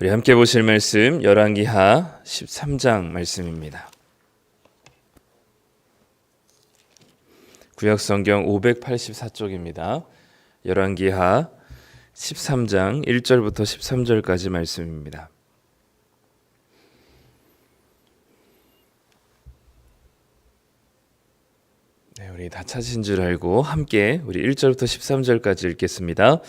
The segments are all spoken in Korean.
우리 함께 보실 말씀 열왕기하 13장 말씀입니다. 구약성경 584쪽입니다. 열왕기하 13장 1절부터 13절까지 말씀입니다. 네, 우리 다 찾으신 줄 알고 함께 우리 1절부터 13절까지 읽겠습니다.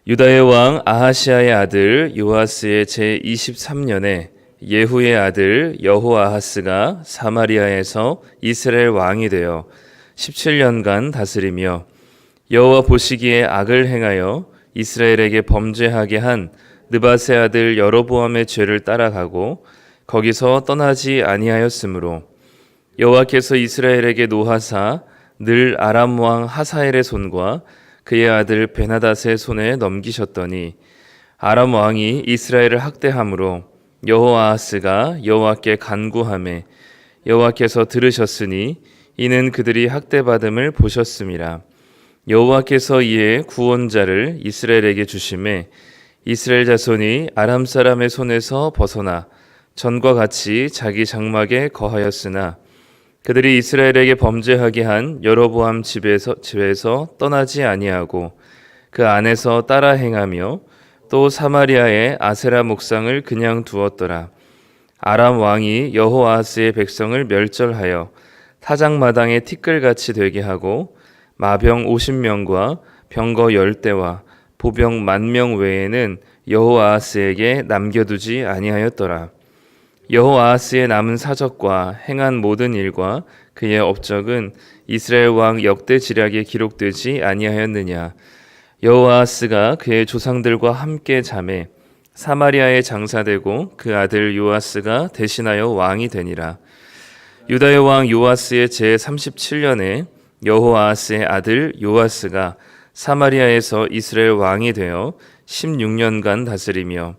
유다의 왕 아하시아의 아들 요아스의 제23년에 예후의 아들 여호아하스가 사마리아에서 이스라엘 왕이 되어 17년간 다스리며 여호와 보시기에 악을 행하여 이스라엘에게 범죄하게 한 느밧의 아들 여로보암의 죄를 따라가고 거기서 떠나지 아니하였으므로 여호와께서 이스라엘에게 노하사 늘 아람 왕 하사엘의 손과 그의 아들 베나닷의 손에 넘기셨더니 아람 왕이 이스라엘을 학대함으로 여호아하스가 여호와께 간구하매 여호와께서 들으셨으니 이는 그들이 학대받음을 보셨음이라. 여호와께서 이에 구원자를 이스라엘에게 주심에 이스라엘 자손이 아람 사람의 손에서 벗어나 전과 같이 자기 장막에 거하였으나 그들이 이스라엘에게 범죄하게 한 여로보암 집에서 떠나지 아니하고 그 안에서 따라 행하며 또 사마리아의 아세라 목상을 그냥 두었더라. 아람 왕이 여호아하스의 백성을 멸절하여 타작마당에 티끌같이 되게 하고 마병 50명과 병거 10대와 보병 10,000명 외에는 여호아하스에게 남겨두지 아니하였더라. 여호아하스의 남은 사적과 행한 모든 일과 그의 업적은 이스라엘 왕 역대 지략에 기록되지 아니하였느냐. 여호아하스가 그의 조상들과 함께 잠에 사마리아에 장사되고 그 아들 요아스가 대신하여 왕이 되니라. 유다의 왕 요아스의 제37년에 여호아하스의 아들 요아스가 사마리아에서 이스라엘 왕이 되어 16년간 다스리며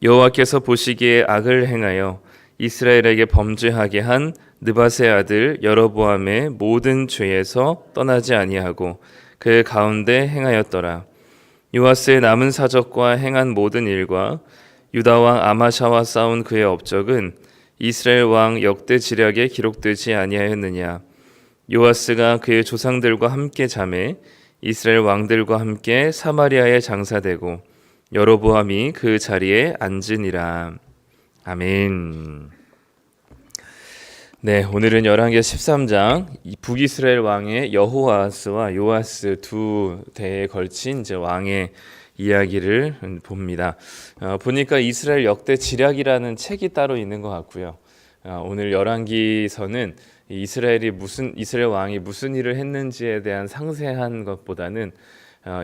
여호와께서 보시기에 악을 행하여 이스라엘에게 범죄하게 한 느밧의 아들 여로보암의 모든 죄에서 떠나지 아니하고 그 가운데 행하였더라. 요아스의 남은 사적과 행한 모든 일과 유다 왕 아마샤와 싸운 그의 업적은 이스라엘 왕 역대 지략에 기록되지 아니하였느냐. 요아스가 그의 조상들과 함께 잠에 이스라엘 왕들과 함께 사마리아에 장사되고 여로보암이 그 자리에 앉으니라. 아멘. 네, 오늘은 열왕기하 13장 북이스라엘 왕의 여호아하스와 요아스 두 대에 걸친 이제 왕의 이야기를 봅니다. 보니까 이스라엘 역대 지략이라는 책이 따로 있는 것 같고요. 오늘 열왕기서는 이스라엘 왕이 무슨 일을 했는지에 대한 상세한 것보다는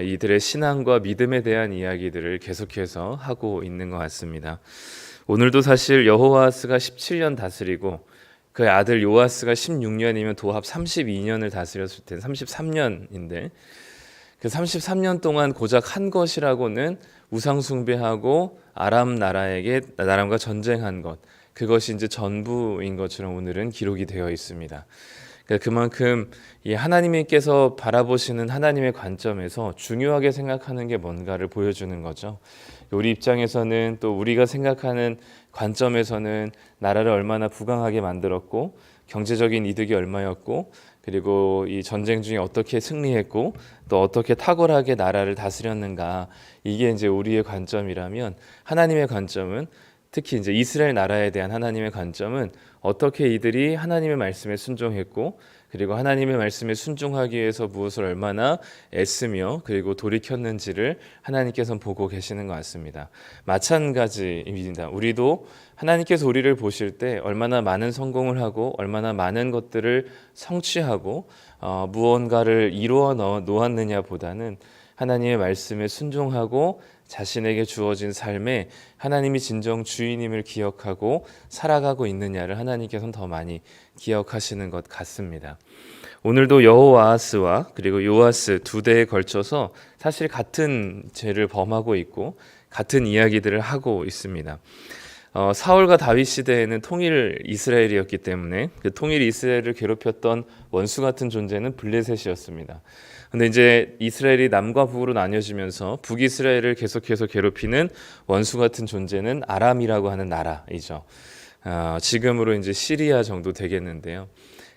이들의 신앙과 믿음에 대한 이야기들을 계속해서 하고 있는 것 같습니다. 오늘도 사실 여호아하스가 17년 다스리고 그의 아들 요아스가 16년이면 도합 32년을 다스렸을 때 33년인데 그 33년 동안 고작 한 것이라고는 우상 숭배하고 아람과 전쟁한 것, 그것이 이제 전부인 것처럼 오늘은 기록이 되어 있습니다. 그만큼 이 하나님께서 바라보시는 하나님의 관점에서 중요하게 생각하는 게 뭔가를 보여주는 거죠. 우리 입장에서는 또 우리가 생각하는 관점에서는 나라를 얼마나 부강하게 만들었고 경제적인 이득이 얼마였고 그리고 이 전쟁 중에 어떻게 승리했고 또 어떻게 탁월하게 나라를 다스렸는가, 이게 이제 우리의 관점이라면 하나님의 관점은, 특히 이제 이스라엘 나라에 대한 하나님의 관점은 어떻게 이들이 하나님의 말씀에 순종했고 그리고 하나님의 말씀에 순종하기 위해서 무엇을 얼마나 애쓰며 그리고 돌이켰는지를 하나님께서는 보고 계시는 것 같습니다. 마찬가지입니다. 우리도 하나님께서 우리를 보실 때 얼마나 많은 성공을 하고 얼마나 많은 것들을 성취하고 무언가를 이루어 놓았느냐 보다는 하나님의 말씀에 순종하고 자신에게 주어진 삶에 하나님이 진정 주인임을 기억하고 살아가고 있느냐를 하나님께서는 더 많이 기억하시는 것 같습니다. 오늘도 여호아하스와 그리고 요아스 두 대에 걸쳐서 사실 같은 죄를 범하고 있고 같은 이야기들을 하고 있습니다. 사울과 다윗 시대에는 통일 이스라엘이었기 때문에 그 통일 이스라엘을 괴롭혔던 원수 같은 존재는 블레셋이었습니다. 근데 이제 이스라엘이 남과 북으로 나뉘어지면서 북이스라엘을 계속해서 괴롭히는 원수 같은 존재는 아람이라고 하는 나라이죠. 지금으로 이제 시리아 정도 되겠는데요.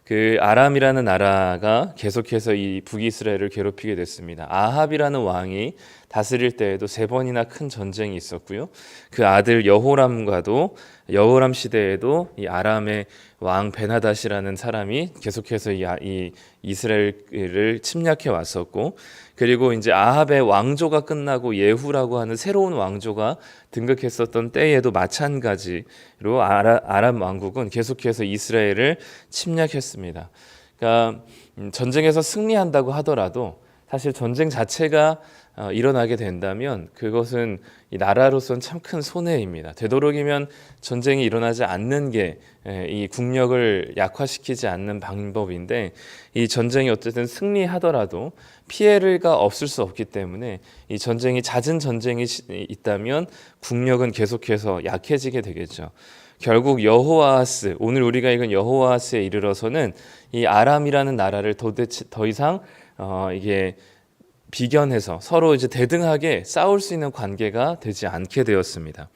그 아람이라는 나라가 계속해서 이 북이스라엘을 괴롭히게 됐습니다. 아합이라는 왕이 다스릴 때에도 3번이나 큰 전쟁이 있었고요. 그 아들 여호람 시대에도 이 아람의 왕 베나닷이라는 사람이 계속해서 이 이스라엘을 침략해 왔었고, 그리고 이제 아합의 왕조가 끝나고 예후라고 하는 새로운 왕조가 등극했었던 때에도 마찬가지로 아람 왕국은 계속해서 이스라엘을 침략했습니다. 그러니까 전쟁에서 승리한다고 하더라도 사실 전쟁 자체가 일어나게 된다면 그것은 이 나라로서는 참 큰 손해입니다. 되도록이면 전쟁이 일어나지 않는 게 이 국력을 약화시키지 않는 방법인데, 이 전쟁이 어쨌든 승리하더라도 피해가 없을 수 없기 때문에 이 전쟁이 잦은 전쟁이 있다면 국력은 계속해서 약해지게 되겠죠. 결국 여호아하스, 오늘 우리가 읽은 여호아하스에 이르러서는 이 아람이라는 나라를 더 이상 이게 비견해서 서로 이제 대등하게 싸울 수 있는 관계가 되지 않게 되었습니다.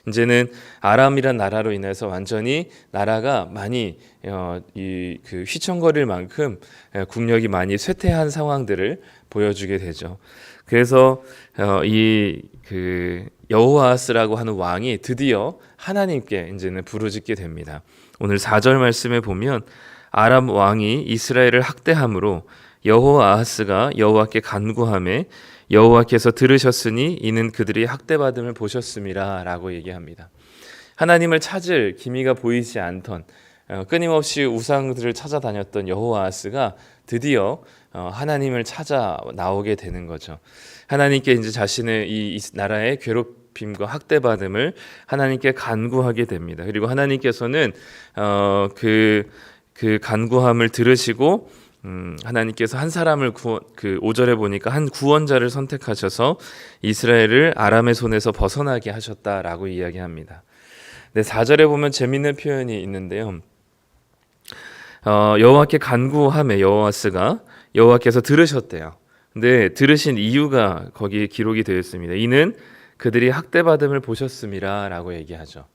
이제는 아람이란 나라로 인해서 완전히 나라가 많이 그 휘청거릴 만큼 국력이 많이 쇠퇴한 상황들을 보여주게 되죠. 그래서 그 여호아하스라고 하는 왕이 드디어 하나님께 이제는 부르짖게 됩니다. 오늘 4절 말씀에 보면 아람 왕이 이스라엘을 학대함으로 여호아하스가 여호와께 간구하매 여호와께서 들으셨으니 이는 그들이 학대받음을 보셨음이라라고 얘기합니다. 하나님을 찾을 기미가 보이지 않던 끊임없이 우상들을 찾아다녔던 여호아하스가 드디어 하나님을 찾아 나오게 되는 거죠. 하나님께 이제 자신의 이 나라의 괴롭힘과 학대받음을 하나님께 간구하게 됩니다. 그리고 하나님께서는 그 간구함을 들으시고 하나님께서 한 사람을 5절에 보니까 한 구원자를 선택하셔서 이스라엘을 아람의 손에서 벗어나게 하셨다라고 이야기합니다. 네, 4절에 보면 재밌는 표현이 있는데요. 여호와께 간구하매 여호아스가 여호와께서 들으셨대요. 근데 들으신 이유가 거기에 기록이 되어 있습니다. 이는 그들이 학대받음을 보셨음이라라고 얘기하죠.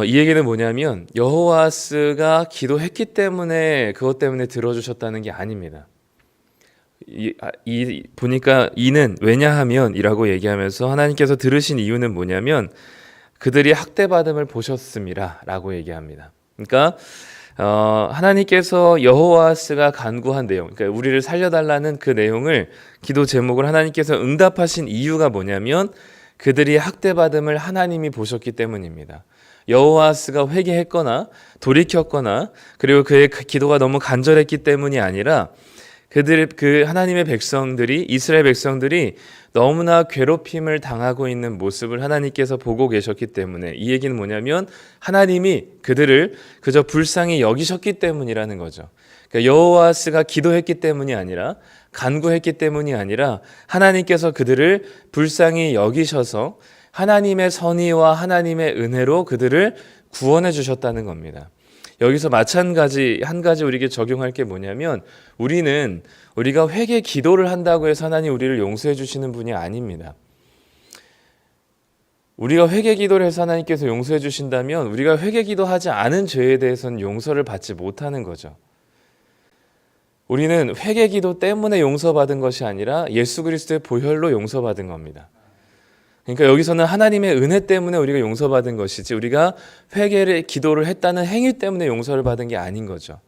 이 얘기는 뭐냐면 여호아스가 기도했기 때문에 그것 때문에 들어주셨다는 게 아닙니다. 보니까 이는 왜냐하면이라고 얘기하면서 하나님께서 들으신 이유는 뭐냐면 그들이 학대받음을 보셨음이라라고 얘기합니다. 그러니까 하나님께서 여호아스가 간구한 내용, 그러니까 우리를 살려달라는 그 내용을 기도 제목을 하나님께서 응답하신 이유가 뭐냐면 그들이 학대받음을 하나님이 보셨기 때문입니다. 여호아스가 회개했거나 돌이켰거나 그리고 그의 기도가 너무 간절했기 때문이 아니라 그 하나님의 백성들이, 이스라엘 백성들이 너무나 괴롭힘을 당하고 있는 모습을 하나님께서 보고 계셨기 때문에, 이 얘기는 뭐냐면 하나님이 그들을 그저 불쌍히 여기셨기 때문이라는 거죠. 그러니까 여호아스가 기도했기 때문이 아니라, 간구했기 때문이 아니라 하나님께서 그들을 불쌍히 여기셔서 하나님의 선의와 하나님의 은혜로 그들을 구원해 주셨다는 겁니다. 여기서 마찬가지 한 가지 우리에게 적용할 게 뭐냐면, 우리가 회개 기도를 한다고 해서 하나님 우리를 용서해 주시는 분이 아닙니다. 우리가 회개 기도를 해서 하나님께서 용서해 주신다면 우리가 회개 기도하지 않은 죄에 대해서는 용서를 받지 못하는 거죠. 우리는 회개 기도 때문에 용서받은 것이 아니라 예수 그리스도의 보혈로 용서받은 겁니다. 그러니까 여기서는 하나님의 은혜 때문에 우리가 용서받은 것이지 우리가 회개를 기도를 했다는 행위 때문에 용서를 받은 게 아닌 거죠.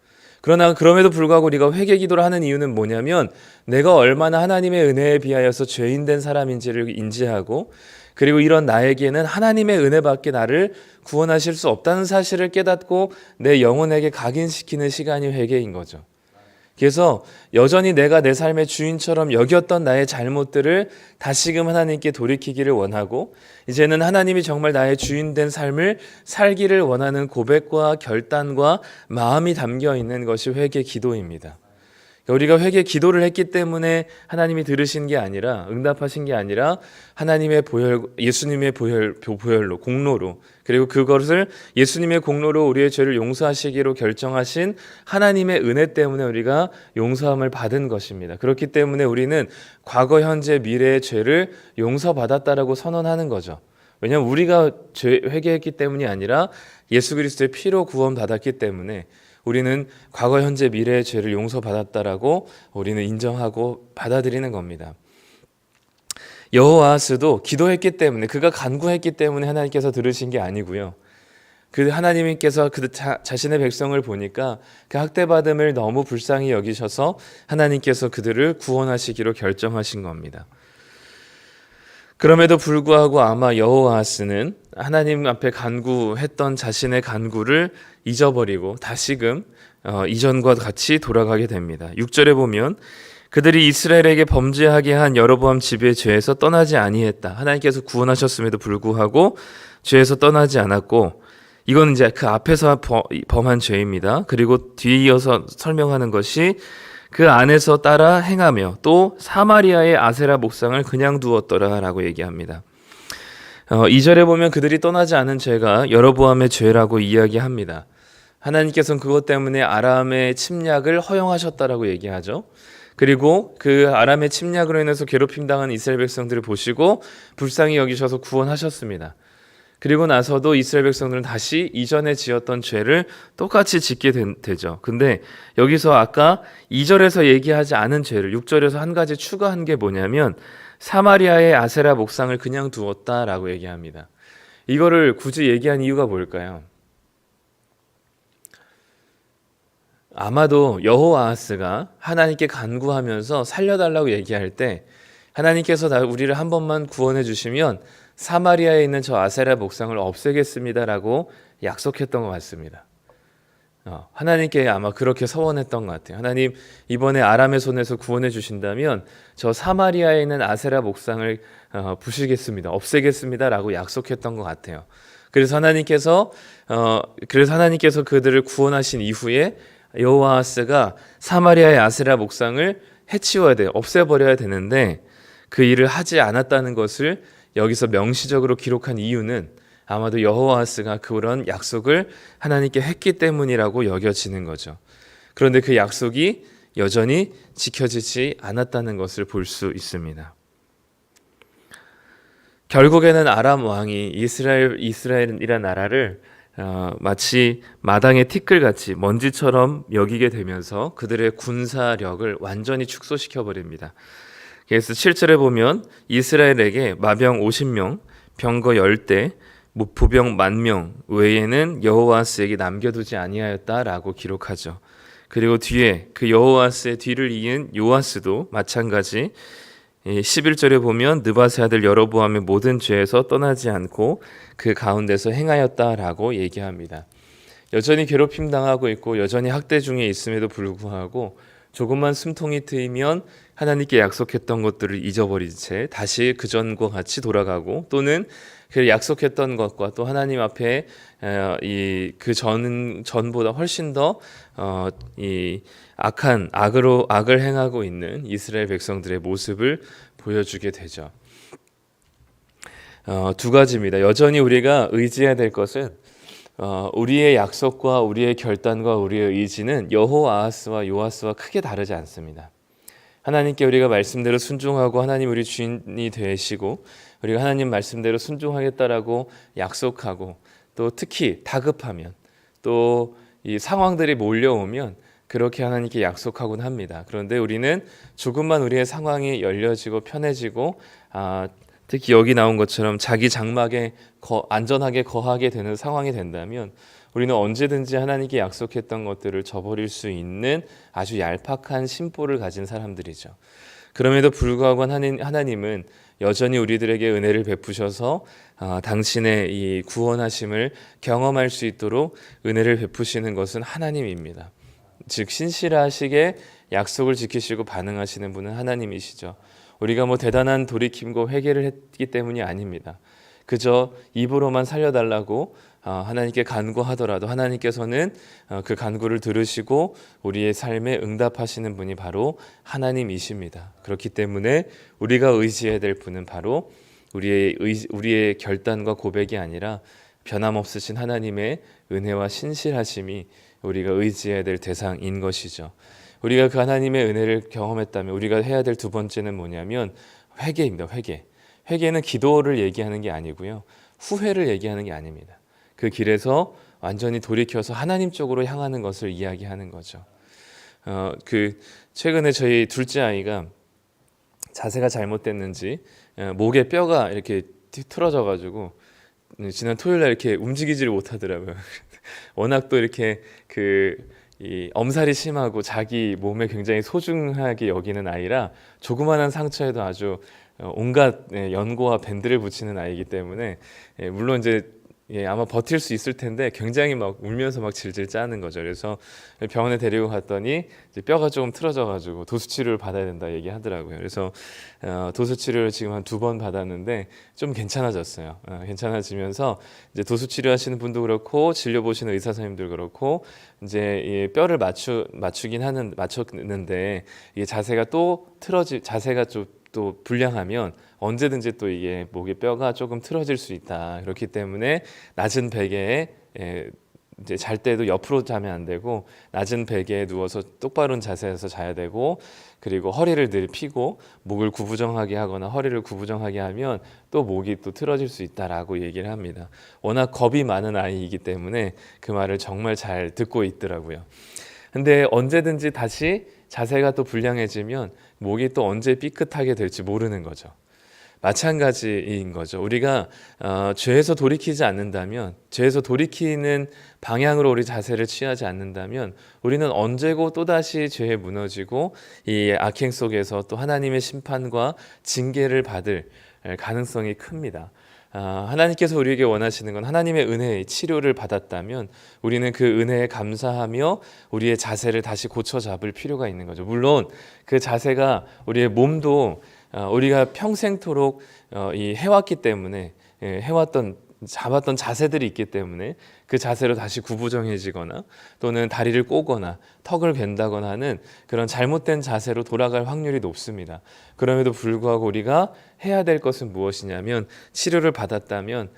그러나 그럼에도 불구하고 우리가 회개 기도를 하는 이유는 뭐냐면 내가 얼마나 하나님의 은혜에 비하여서 죄인된 사람인지를 인지하고, 그리고 이런 나에게는 하나님의 은혜밖에 나를 구원하실 수 없다는 사실을 깨닫고 내 영혼에게 각인시키는 시간이 회개인 거죠. 그래서 여전히 내가 내 삶의 주인처럼 여겼던 나의 잘못들을 다시금 하나님께 돌이키기를 원하고, 이제는 하나님이 정말 나의 주인된 삶을 살기를 원하는 고백과 결단과 마음이 담겨 있는 것이 회개 기도입니다. 우리가 회개 기도를 했기 때문에 하나님이 들으신 게 아니라, 응답하신 게 아니라 하나님의 예수님의 보혈로, 공로로, 그리고 그것을 예수님의 공로로 우리의 죄를 용서하시기로 결정하신 하나님의 은혜 때문에 우리가 용서함을 받은 것입니다. 그렇기 때문에 우리는 과거, 현재, 미래의 죄를 용서받았다라고 선언하는 거죠. 왜냐하면 우리가 회개했기 때문이 아니라 예수 그리스도의 피로 구원받았기 때문에 우리는 과거, 현재, 미래의 죄를 용서받았다라고 우리는 인정하고 받아들이는 겁니다. 여호와스도 기도했기 때문에, 그가 간구했기 때문에 하나님께서 들으신 게 아니고요. 그 하나님께서 자신의 백성을 보니까 그 학대받음을 너무 불쌍히 여기셔서 하나님께서 그들을 구원하시기로 결정하신 겁니다. 그럼에도 불구하고 아마 여호와스는 하나님 앞에 간구했던 자신의 간구를 잊어버리고 다시금 이전과 같이 돌아가게 됩니다. 6절에 보면 그들이 이스라엘에게 범죄하게 한 여로보암 집의 죄에서 떠나지 아니했다. 하나님께서 구원하셨음에도 불구하고 죄에서 떠나지 않았고, 이건 이제 그 앞에서 범한 죄입니다. 그리고 뒤이어서 설명하는 것이 그 안에서 따라 행하며 또 사마리아의 아세라 목상을 그냥 두었더라라고 얘기합니다. 2절에 보면 그들이 떠나지 않은 죄가 여로보암의 죄라고 이야기합니다. 하나님께서는 그것 때문에 아람의 침략을 허용하셨다라고 얘기하죠. 그리고 그 아람의 침략으로 인해서 괴롭힘 당한 이스라엘 백성들을 보시고 불쌍히 여기셔서 구원하셨습니다. 그리고 나서도 이스라엘 백성들은 다시 이전에 지었던 죄를 똑같이 짓게 되죠. 근데 여기서 아까 2절에서 얘기하지 않은 죄를 6절에서 한 가지 추가한 게 뭐냐면 사마리아의 아세라 목상을 그냥 두었다라고 얘기합니다. 이거를 굳이 얘기한 이유가 뭘까요? 아마도 여호아하스가 하나님께 간구하면서 살려달라고 얘기할 때 하나님께서 우리를 한 번만 구원해 주시면 사마리아에 있는 저 아세라 목상을 없애겠습니다라고 약속했던 것 같습니다. 하나님께 아마 그렇게 서원했던 것 같아요. 하나님, 이번에 아람의 손에서 구원해 주신다면 저 사마리아에 있는 아세라 목상을 부시겠습니다. 없애겠습니다라고 약속했던 것 같아요. 그래서 하나님께서 그들을 구원하신 이후에 여호아하스가 사마리아의 아세라 목상을 해치워야 돼요. 없애버려야 되는데 그 일을 하지 않았다는 것을 여기서 명시적으로 기록한 이유는 아마도 여호아하스가 그런 약속을 하나님께 했기 때문이라고 여겨지는 거죠. 그런데 그 약속이 여전히 지켜지지 않았다는 것을 볼 수 있습니다. 결국에는 아람 왕이 이스라엘이란 나라를 마치 마당의 티끌같이 먼지처럼 여기게 되면서 그들의 군사력을 완전히 축소시켜 버립니다. 그래서 7절에 보면 이스라엘에게 마병 50명, 병거 10대, 보병 10,000명 외에는 여호아스에게 남겨두지 아니하였다라고 기록하죠. 그리고 뒤에 그 여호아스의 뒤를 이은 요아스도 마찬가지 11절에 보면 느바세 아들 여로보암의 모든 죄에서 떠나지 않고 그 가운데서 행하였다라고 얘기합니다. 여전히 괴롭힘 당하고 있고 여전히 학대 중에 있음에도 불구하고 조금만 숨통이 트이면 하나님께 약속했던 것들을 잊어버린 채 다시 그전과 같이 돌아가고, 또는 그 약속했던 것과 또 하나님 앞에 그 전보다 훨씬 더 악을 행하고 있는 이스라엘 백성들의 모습을 보여주게 되죠. 두 가지입니다. 여전히 우리가 의지해야 될 것은 우리의 약속과 우리의 결단과 우리의 의지는 여호아하스와 요아스와 크게 다르지 않습니다. 하나님께 우리가 말씀대로 순종하고 하나님 우리 주인이 되시고 우리가 하나님 말씀대로 순종하겠다라고 약속하고, 또 특히 다급하면 또 이 상황들이 몰려오면 그렇게 하나님께 약속하곤 합니다. 그런데 우리는 조금만 우리의 상황이 열려지고 편해지고 특히 여기 나온 것처럼 자기 장막에 안전하게 거하게 되는 상황이 된다면 우리는 언제든지 하나님께 약속했던 것들을 저버릴 수 있는 아주 얄팍한 심보를 가진 사람들이죠. 그럼에도 불구하고 하나님은 여전히 우리들에게 은혜를 베푸셔서 당신의 이 구원하심을 경험할 수 있도록 은혜를 베푸시는 것은 하나님입니다. 즉 신실하시게 약속을 지키시고 반응하시는 분은 하나님이시죠. 우리가 대단한 돌이킴과 회개를 했기 때문이 아닙니다. 그저 입으로만 살려달라고 하나님께 간구하더라도 하나님께서는 그 간구를 들으시고 우리의 삶에 응답하시는 분이 바로 하나님이십니다. 그렇기 때문에 우리가 의지해야 될 분은 바로 우리의 결단과 고백이 아니라 변함없으신 하나님의 은혜와 신실하심이 우리가 의지해야 될 대상인 것이죠. 우리가 그 하나님의 은혜를 경험했다면 우리가 해야 될 두 번째는 뭐냐면 회개입니다. 회개는 기도를 얘기하는 게 아니고요, 후회를 얘기하는 게 아닙니다. 그 길에서 완전히 돌이켜서 하나님 쪽으로 향하는 것을 이야기하는 거죠. 최근에 저희 둘째 아이가 자세가 잘못됐는지 목에 뼈가 이렇게 틀어져 가지고 지난 토요일 날 이렇게 움직이지를 못하더라고요. 워낙 또 이렇게 이 엄살이 심하고 자기 몸에 굉장히 소중하게 여기는 아이라 조그마한 상처에도 아주 온갖 연고와 밴드를 붙이는 아이이기 때문에 물론 이제 아마 버틸 수 있을 텐데 굉장히 막 울면서 막 질질 짜는 거죠. 그래서 병원에 데리고 갔더니 이제 뼈가 조금 틀어져가지고 도수 치료를 받아야 된다 얘기하더라고요. 그래서 도수 치료를 지금 한 2번 받았는데 좀 괜찮아졌어요. 괜찮아지면서 이제 도수 치료하시는 분도 그렇고 진료 보시는 의사 선생님들 그렇고 이제 이 뼈를 맞췄는데 이게 자세가 또 불량하면 언제든지 또 이게 목의 뼈가 조금 틀어질 수 있다. 그렇기 때문에 낮은 베개에 이제 잘 때도 옆으로 자면 안 되고 낮은 베개에 누워서 똑바른 자세에서 자야 되고, 그리고 허리를 늘 펴고 목을 구부정하게 하거나 허리를 구부정하게 하면 또 목이 또 틀어질 수 있다라고 얘기를 합니다. 워낙 겁이 많은 아이이기 때문에 그 말을 정말 잘 듣고 있더라고요. 근데 언제든지 다시 자세가 또 불량해지면 목이 또 언제 삐끗하게 될지 모르는 거죠. 마찬가지인 거죠. 우리가 죄에서 돌이키지 않는다면, 죄에서 돌이키는 방향으로 우리 자세를 취하지 않는다면 우리는 언제고 또다시 죄에 무너지고 이 악행 속에서 또 하나님의 심판과 징계를 받을 가능성이 큽니다. 하나님께서 우리에게 원하시는 건 하나님의 은혜의 치료를 받았다면 우리는 그 은혜에 감사하며 우리의 자세를 다시 고쳐 잡을 필요가 있는 거죠. 물론 그 자세가 우리의 몸도 우리가 평생토록 해왔기 때문에 잡았던 자세들이 있기 때문에 그 자세로 다시 구부정해지거나 또는 다리를 꼬거나 턱을 벤다거나 하는 그런 잘못된 자세로 돌아갈 확률이 높습니다. 그럼에도 불구하고 우리가 해야 될 것은 무엇이냐면, 치료를 받았다면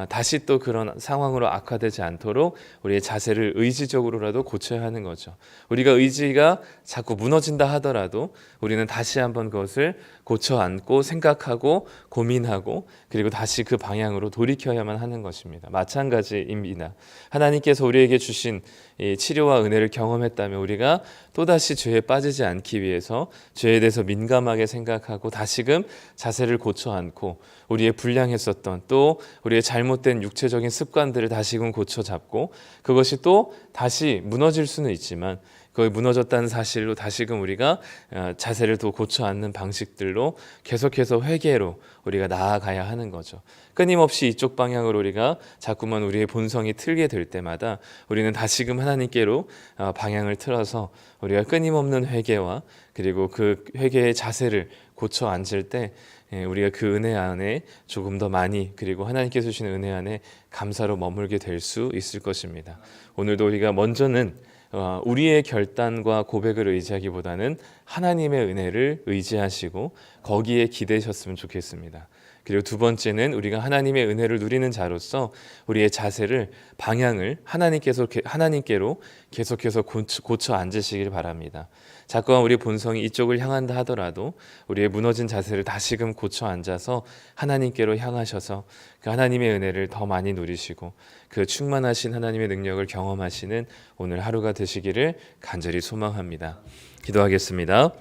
다시 또 그런 상황으로 악화되지 않도록 우리의 자세를 의지적으로라도 고쳐야 하는 거죠. 우리가 의지가 자꾸 무너진다 하더라도 우리는 다시 한번 그것을 고쳐 안고 생각하고 고민하고 그리고 다시 그 방향으로 돌이켜야만 하는 것입니다. 마찬가지입니다. 하나님께서 우리에게 주신 이 치료와 은혜를 경험했다면 우리가 또다시 죄에 빠지지 않기 위해서 죄에 대해서 민감하게 생각하고 다시금 자세를 고쳐 안고 우리의 불량했었던 또 우리의 잘못된 육체적인 습관들을 다시금 고쳐 잡고, 그것이 또 다시 무너질 수는 있지만 거의 무너졌다는 사실로 다시금 우리가 자세를 또 고쳐 앉는 방식들로 계속해서 회개로 우리가 나아가야 하는 거죠. 끊임없이 이쪽 방향으로 우리가 자꾸만 우리의 본성이 틀게 될 때마다 우리는 다시금 하나님께로 방향을 틀어서 우리가 끊임없는 회개와 그리고 그 회개의 자세를 고쳐 앉을 때 우리가 그 은혜 안에 조금 더 많이, 그리고 하나님께서 주시는 은혜 안에 감사로 머물게 될 수 있을 것입니다. 오늘도 우리가 먼저는 우리의 결단과 고백을 의지하기보다는 하나님의 은혜를 의지하시고 거기에 기대셨으면 좋겠습니다. 그리고 두 번째는 우리가 하나님의 은혜를 누리는 자로서 우리의 자세를, 방향을 하나님께로 계속해서 고쳐 앉으시길 바랍니다. 자꾸만 우리 본성이 이쪽을 향한다 하더라도 우리의 무너진 자세를 다시금 고쳐 앉아서 하나님께로 향하셔서 그 하나님의 은혜를 더 많이 누리시고 그 충만하신 하나님의 능력을 경험하시는 오늘 하루가 되시기를 간절히 소망합니다. 기도하겠습니다.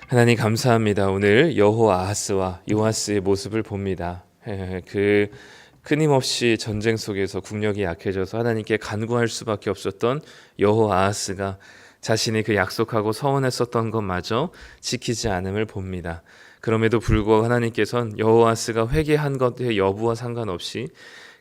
하나님 감사합니다. 오늘 여호아하스와 요아스의 모습을 봅니다. 그 끊임없이 전쟁 속에서 국력이 약해져서 하나님께 간구할 수밖에 없었던 여호아하스가 자신이 그 약속하고 서원했었던 것마저 지키지 않음을 봅니다. 그럼에도 불구하고 하나님께서는 여호아스가 회개한 것의 여부와 상관없이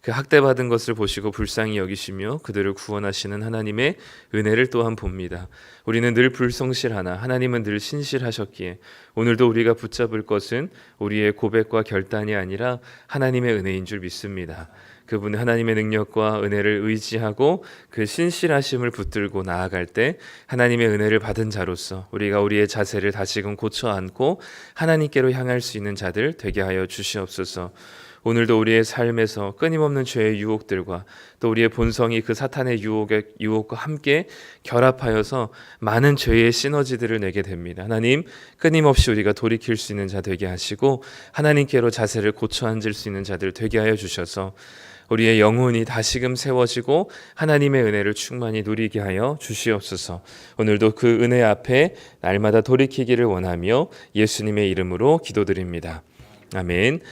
그 학대받은 것을 보시고 불쌍히 여기시며 그들을 구원하시는 하나님의 은혜를 또한 봅니다. 우리는 늘 불성실하나 하나님은 늘 신실하셨기에 오늘도 우리가 붙잡을 것은 우리의 고백과 결단이 아니라 하나님의 은혜인 줄 믿습니다. 그분의 하나님의 능력과 은혜를 의지하고 그 신실하심을 붙들고 나아갈 때 하나님의 은혜를 받은 자로서 우리가 우리의 자세를 다시금 고쳐 안고 하나님께로 향할 수 있는 자들 되게 하여 주시옵소서. 오늘도 우리의 삶에서 끊임없는 죄의 유혹들과 또 우리의 본성이 그 사탄의 유혹과 함께 결합하여서 많은 죄의 시너지들을 내게 됩니다. 하나님, 끊임없이 우리가 돌이킬 수 있는 자 되게 하시고 하나님께로 자세를 고쳐 앉을 수 있는 자들 되게 하여 주셔서 우리의 영혼이 다시금 세워지고 하나님의 은혜를 충만히 누리게 하여 주시옵소서. 오늘도 그 은혜 앞에 날마다 돌이키기를 원하며 예수님의 이름으로 기도드립니다. 아멘.